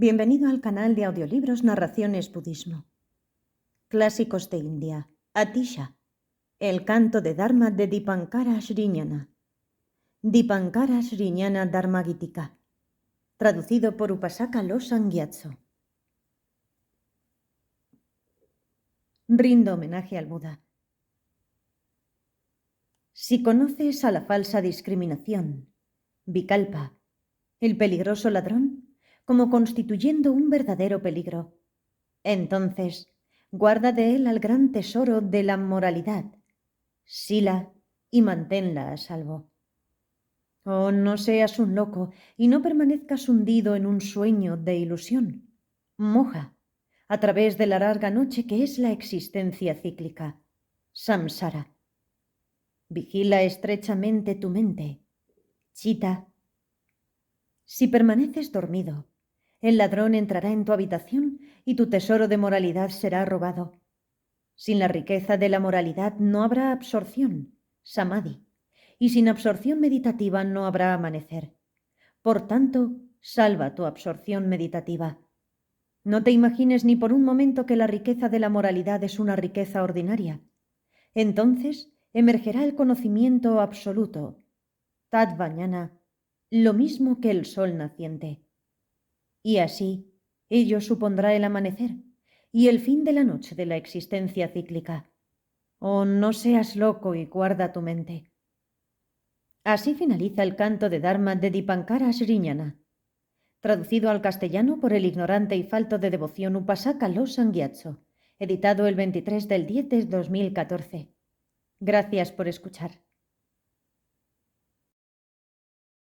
Bienvenido al canal de audiolibros Narraciones Budismo. Clásicos de India. Atisha. El canto de Dharma de Dipankara Sriñana. Dipankara Sriñana Dharmagitika. Traducido por Upasaka Losang Gyatso. Rindo homenaje al Buda. Si conoces a la falsa discriminación, Vikalpa, el peligroso ladrón, como constituyendo un verdadero peligro, entonces guarda de él al gran tesoro de la moralidad, Sila, y manténla a salvo. Oh, no seas un loco y no permanezcas hundido en un sueño de ilusión, moja, a través de la larga noche que es la existencia cíclica, samsara. Vigila estrechamente tu mente, chitta. Si permaneces dormido, el ladrón entrará en tu habitación y tu tesoro de moralidad será robado. Sin la riqueza de la moralidad no habrá absorción, samadhi, y sin absorción meditativa no habrá amanecer. Por tanto, salva tu absorción meditativa. No te imagines ni por un momento que la riqueza de la moralidad es una riqueza ordinaria. Entonces emergerá el conocimiento absoluto, Tatvajnana, lo mismo que el sol naciente. Y así, ello supondrá el amanecer y el fin de la noche de la existencia cíclica. Oh, no seas loco y guarda tu mente. Así finaliza el canto de Dharma de Dipankara Sriñana, traducido al castellano por el ignorante y falto de devoción Upasaka Losang Gyatso, editado el 23 del 10 de 2014. Gracias por escuchar.